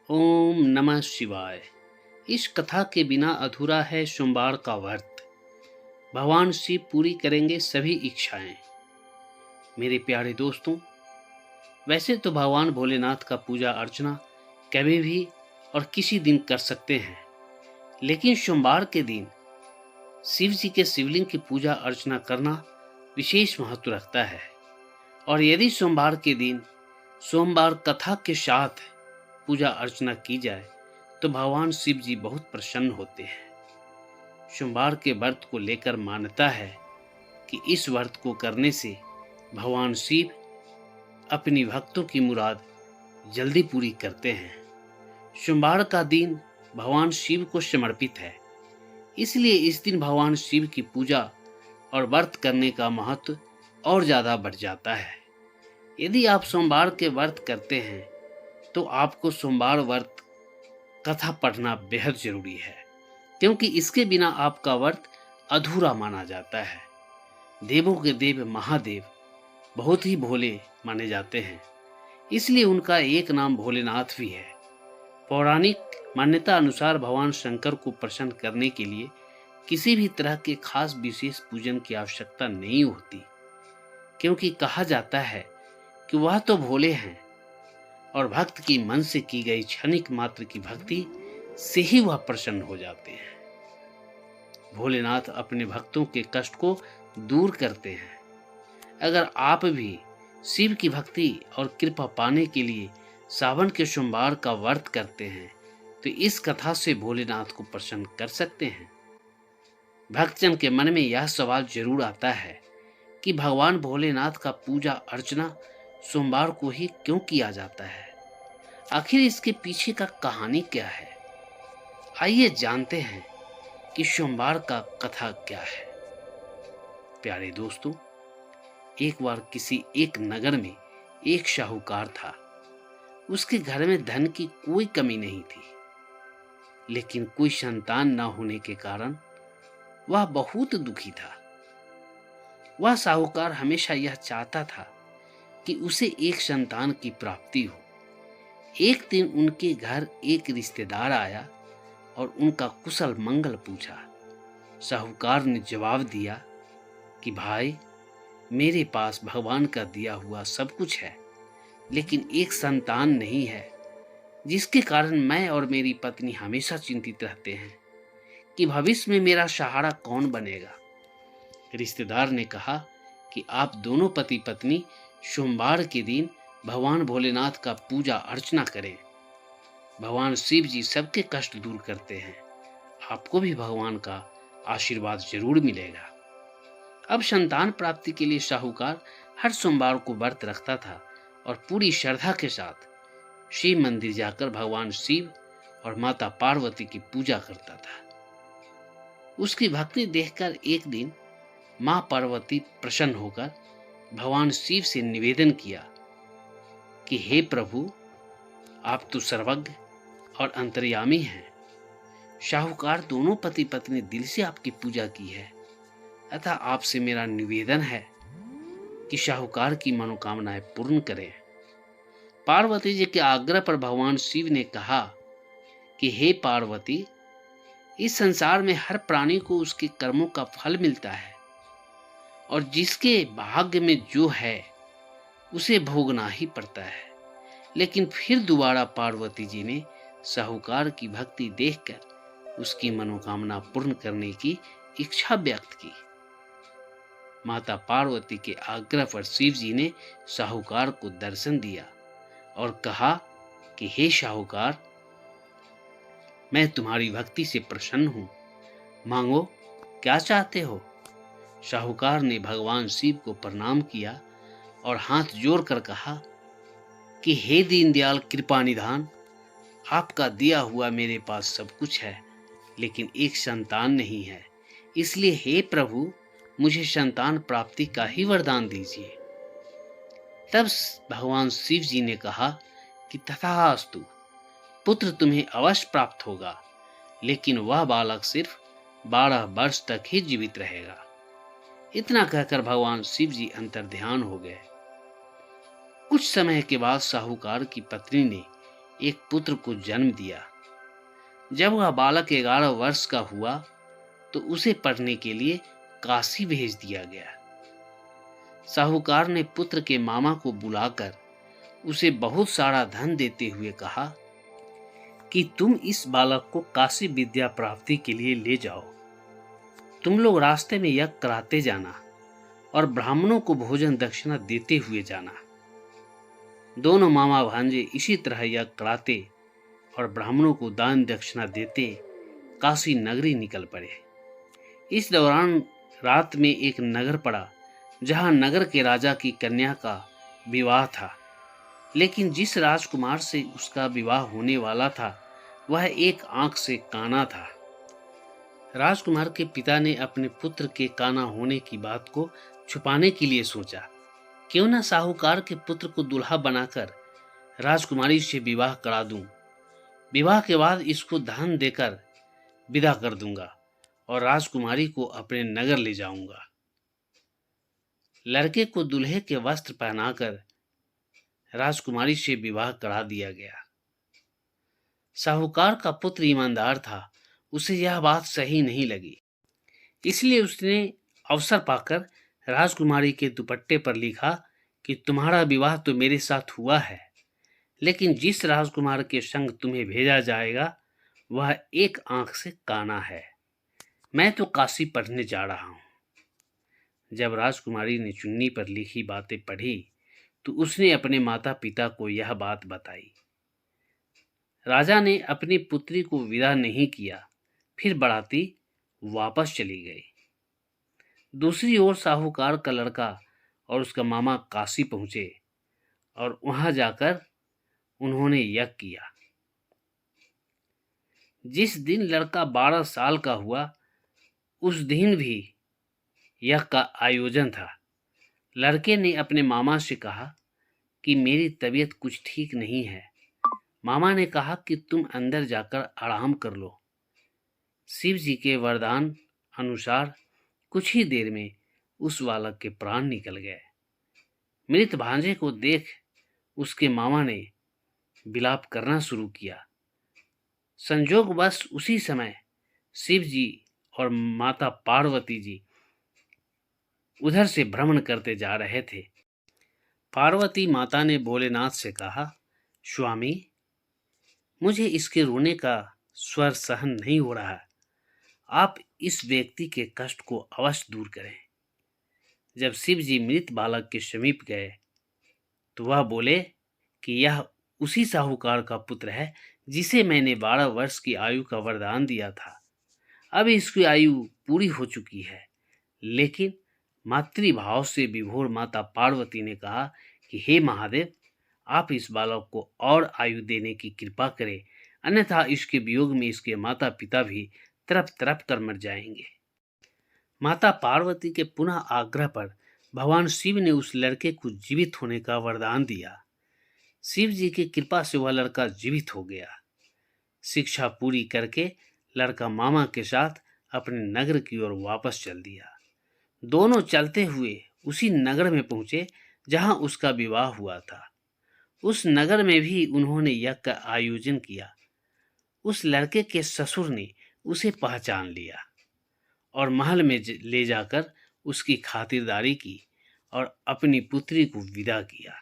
ओम नमः शिवाय। इस कथा के बिना अधूरा है सोमवार का व्रत। भगवान शिव पूरी करेंगे सभी इच्छाएं। मेरे प्यारे दोस्तों, वैसे तो भगवान भोलेनाथ का पूजा अर्चना कभी भी और किसी दिन कर सकते हैं, लेकिन सोमवार के दिन शिव जी के शिवलिंग की पूजा अर्चना करना विशेष महत्व रखता है। और यदि सोमवार के दिन सोमवार कथा के साथ पूजा अर्चना की जाए तो भगवान शिव जी बहुत प्रसन्न होते हैं। सोमवार के व्रत को लेकर मान्यता है कि इस व्रत को करने से भगवान शिव अपनी भक्तों की मुराद जल्दी पूरी करते हैं। सोमवार का दिन भगवान शिव को समर्पित है, इसलिए इस दिन भगवान शिव की पूजा और व्रत करने का महत्व और ज़्यादा बढ़ जाता है। यदि आप सोमवार के व्रत करते हैं तो आपको सोमवार व्रत कथा पढ़ना बेहद जरूरी है, क्योंकि इसके बिना आपका व्रत अधूरा माना जाता है। देवों के देव महादेव बहुत ही भोले माने जाते हैं, इसलिए उनका एक नाम भोलेनाथ भी है। पौराणिक मान्यता अनुसार भगवान शंकर को प्रसन्न करने के लिए किसी भी तरह के खास विशेष पूजन की आवश्यकता नहीं होती, क्योंकि कहा जाता है कि वह तो भोले हैं और भक्त की मन से की गई क्षणिक मात्र की भक्ति से ही वह प्रसन्न हो जाते हैं। भोलेनाथ अपने भक्तों के कष्ट को दूर करते हैं। अगर आप भी शिव की भक्ति और कृपा पाने के लिए सावन के सोमवार का व्रत करते हैं तो इस कथा से भोलेनाथ को प्रसन्न कर सकते हैं। भक्तजन के मन में यह सवाल जरूर आता है कि भगवान भोलेनाथ का पूजा अर्चना सोमवार को ही क्यों किया जाता है। आखिर इसके पीछे का कहानी क्या है? आइए जानते हैं कि सोमवार का कथा क्या है। प्यारे दोस्तों, एक बार किसी एक नगर में एक साहूकार था। उसके घर में धन की कोई कमी नहीं थी, लेकिन कोई संतान न होने के कारण वह बहुत दुखी था। वह साहूकार हमेशा यह चाहता था कि उसे एक संतान की प्राप्ति हो। एक दिन उनके घर एक रिश्तेदार आया और उनका कुशल मंगल पूछा। साहूकार ने जवाब दिया कि भाई, मेरे पास भगवान का दिया हुआ सब कुछ है, लेकिन एक संतान नहीं है, जिसके कारण मैं और मेरी पत्नी हमेशा चिंतित रहते हैं कि भविष्य में मेरा सहारा कौन बनेगा। रिश्तेदार ने कहा कि आप दोनों पति पत्नी सोमवार के दिन भगवान भोलेनाथ का पूजा अर्चना करें। भगवान शिव जी सबके कष्ट दूर करते हैं। आपको भी भगवान का आशीर्वाद जरूर मिलेगा। अब संतान प्राप्ति के लिए साहूकार हर सोमवार को व्रत रखता था और पूरी श्रद्धा के साथ शिव मंदिर जाकर भगवान शिव और माता पार्वती की पूजा करता था। उसकी भक्ति देखकर एक दिन मां पार्वती प्रसन्न होकर भगवान शिव से निवेदन किया कि हे प्रभु, आप तो सर्वज्ञ और अंतर्यामी हैं। साहूकार दोनों पति पत्नी दिल से आपकी पूजा की है, अतः आपसे मेरा निवेदन है कि साहूकार की मनोकामनाएं पूर्ण करें। पार्वती जी के आग्रह पर भगवान शिव ने कहा कि हे पार्वती, इस संसार में हर प्राणी को उसके कर्मों का फल मिलता है और जिसके भाग्य में जो है उसे भोगना ही पड़ता है। लेकिन फिर दोबारा पार्वती जी ने साहूकार की भक्ति देखकर उसकी मनोकामना पूर्ण करने की इच्छा व्यक्त की। माता पार्वती के आग्रह पर शिव जी ने साहूकार को दर्शन दिया और कहा कि हे साहूकार, मैं तुम्हारी भक्ति से प्रसन्न हूं, मांगो क्या चाहते हो। साहूकार ने भगवान शिव को प्रणाम किया और हाथ जोड़कर कहा कि हे दीनदयाल कृपा निधान, आपका दिया हुआ मेरे पास सब कुछ है, लेकिन एक संतान नहीं है, इसलिए हे प्रभु, मुझे संतान प्राप्ति का ही वरदान दीजिए। तब भगवान शिव जी ने कहा कि तथास्तु, पुत्र तुम्हें अवश्य प्राप्त होगा, लेकिन वह बालक सिर्फ 12 वर्ष तक ही जीवित रहेगा। इतना कहकर भगवान शिव जी अंतर्ध्यान हो गए। कुछ समय के बाद साहूकार की पत्नी ने एक पुत्र को जन्म दिया। जब वह बालक 11 वर्ष का हुआ तो उसे पढ़ने के लिए काशी भेज दिया गया। साहूकार ने पुत्र के मामा को बुलाकर उसे बहुत सारा धन देते हुए कहा कि तुम इस बालक को काशी विद्या प्राप्ति के लिए ले जाओ। तुम लोग रास्ते में यज्ञ कराते जाना और ब्राह्मणों को भोजन दक्षिणा देते हुए जाना। दोनों मामा भांजे इसी तरह यज्ञ कराते और ब्राह्मणों को दान दक्षिणा देते काशी नगरी निकल पड़े। इस दौरान रात में एक नगर पड़ा जहां नगर के राजा की कन्या का विवाह था, लेकिन जिस राजकुमार से उसका विवाह होने वाला था वह एक आंख से काना था। राजकुमार के पिता ने अपने पुत्र के काना होने की बात को छुपाने के लिए सोचा, क्यों न साहूकार के पुत्र को दूल्हा बनाकर राजकुमारी से विवाह करा दूं। विवाह के बाद इसको धन देकर विदा कर दूंगा और राजकुमारी को अपने नगर ले जाऊंगा। लड़के को दूल्हे के वस्त्र पहनाकर राजकुमारी से विवाह करा दिया गया। साहूकार का पुत्र ईमानदार था, उसे यह बात सही नहीं लगी, इसलिए उसने अवसर पाकर राजकुमारी के दुपट्टे पर लिखा कि तुम्हारा विवाह तो मेरे साथ हुआ है, लेकिन जिस राजकुमार के संग तुम्हें भेजा जाएगा वह एक आंख से काना है। मैं तो काशी पढ़ने जा रहा हूं। जब राजकुमारी ने चुन्नी पर लिखी बातें पढ़ी तो उसने अपने माता पिता को यह बात बताई। राजा ने अपनी पुत्री को विदा नहीं किया, फिर बाराती वापस चली गई। दूसरी ओर साहूकार का लड़का और उसका मामा काशी पहुंचे और वहां जाकर उन्होंने यज्ञ किया। जिस दिन लड़का 12 साल का हुआ उस दिन भी यज्ञ का आयोजन था। लड़के ने अपने मामा से कहा कि मेरी तबीयत कुछ ठीक नहीं है। मामा ने कहा कि तुम अंदर जाकर आराम कर लो। शिव जी के वरदान अनुसार कुछ ही देर में उस बालक के प्राण निकल गए। मृत भांजे को देख उसके मामा ने विलाप करना शुरू किया। संजोगवश उसी समय शिव जी और माता पार्वती जी उधर से भ्रमण करते जा रहे थे। पार्वती माता ने भोलेनाथ से कहा, स्वामी, मुझे इसके रोने का स्वर सहन नहीं हो रहा। आप इस व्यक्ति के कष्ट को अवश्य दूर करें। जब शिव जी मृत बालक के समीप गए तो वह बोले कि यह उसी साहूकार का पुत्र है जिसे मैंने 12 वर्ष की आयु का वरदान दिया था। अब इसकी आयु पूरी हो चुकी है। लेकिन मातृभाव से विभोर माता पार्वती ने कहा कि हे महादेव, आप इस बालक को और आयु देने की कृपा करें, अन्यथा इसके वियोग में इसके माता पिता भी तरफ तरफ कर मर जाएंगे। माता पार्वती के पुनः आग्रह पर भगवान शिव ने उस लड़के को जीवित होने का वरदान दिया। शिव जी की कृपा से वह लड़का जीवित हो गया। शिक्षा पूरी करके लड़का मामा के साथ अपने नगर की ओर वापस चल दिया। दोनों चलते हुए उसी नगर में पहुंचे जहां उसका विवाह हुआ था। उस नगर में भी उन्होंने यज्ञ का आयोजन किया। उस लड़के के ससुर ने उसे पहचान लिया और महल में ले जाकर उसकी खातिरदारी की और अपनी पुत्री को विदा किया।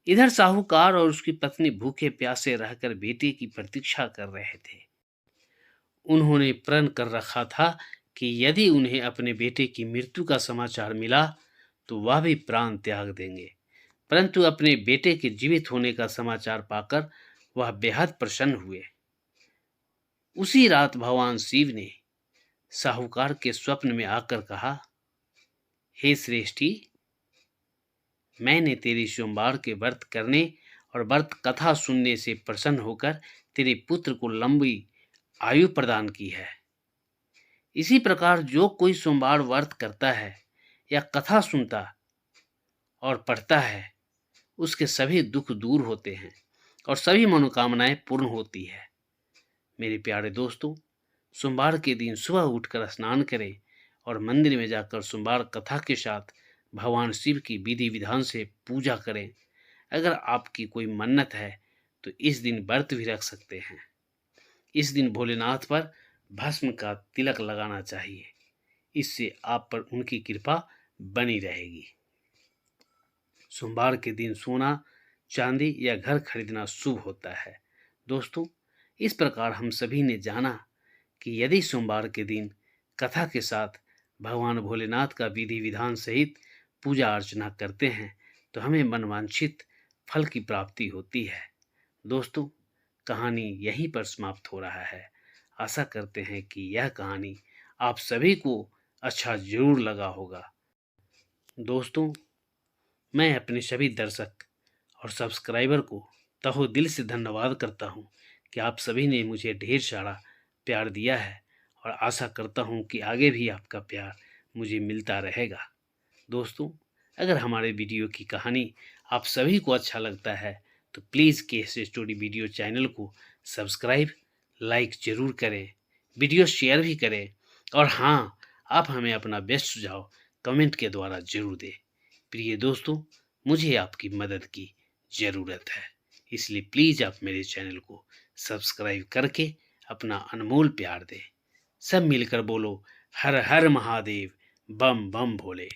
इधर साहूकार और उसकी पत्नी भूखे प्यासे रहकर बेटे की प्रतीक्षा कर रहे थे। उन्होंने प्रण कर रखा था कि यदि उन्हें अपने बेटे की मृत्यु का समाचार मिला तो वह भी प्राण त्याग देंगे, परंतु अपने बेटे के जीवित होने का समाचार पाकर वह बेहद प्रसन्न हुए। उसी रात भगवान शिव ने साहूकार के स्वप्न में आकर कहा, हे श्रेष्ठी, मैंने तेरी सोमवार के व्रत करने और व्रत कथा सुनने से प्रसन्न होकर तेरे पुत्र को लंबी आयु प्रदान की है। इसी प्रकार जो कोई सोमवार व्रत करता है या कथा सुनता और पढ़ता है उसके सभी दुख दूर होते हैं और सभी मनोकामनाएं पूर्ण होती है। मेरे प्यारे दोस्तों, सोमवार के दिन सुबह उठकर स्नान करें और मंदिर में जाकर सोमवार कथा के साथ भगवान शिव की विधि विधान से पूजा करें। अगर आपकी कोई मन्नत है तो तो इस दिन व्रत भी रख सकते हैं। इस दिन भोलेनाथ पर भस्म का तिलक लगाना चाहिए, इससे आप पर उनकी कृपा बनी रहेगी। सोमवार के दिन सोना, चांदी या घर खरीदना शुभ होता है। दोस्तों, इस प्रकार हम सभी ने जाना कि यदि सोमवार के दिन कथा के साथ भगवान भोलेनाथ का विधि विधान सहित पूजा अर्चना करते हैं तो हमें मनवांछित फल की प्राप्ति होती है। दोस्तों, कहानी यहीं पर समाप्त हो रहा है। आशा करते हैं कि यह कहानी आप सभी को अच्छा जरूर लगा होगा। दोस्तों, मैं अपने सभी दर्शक और सब्सक्राइबर को तहे दिल से धन्यवाद करता हूं कि आप सभी ने मुझे ढेर सारा प्यार दिया है और आशा करता हूं कि आगे भी आपका प्यार मुझे मिलता रहेगा। दोस्तों, अगर हमारे वीडियो की कहानी आप सभी को अच्छा लगता है तो please case story video channel को सब्सक्राइब, लाइक ज़रूर करें, वीडियो शेयर भी करें और हाँ, आप हमें अपना बेस्ट सुझाव कमेंट के द्वारा ज़रूर दें। प्रिय दोस्तों, मुझे आपकी मदद की ज़रूरत है, इसलिए प्लीज़ आप मेरे चैनल को सब्सक्राइब करके अपना अनमोल प्यार दें। सब मिलकर बोलो हर हर महादेव, बम बम भोले।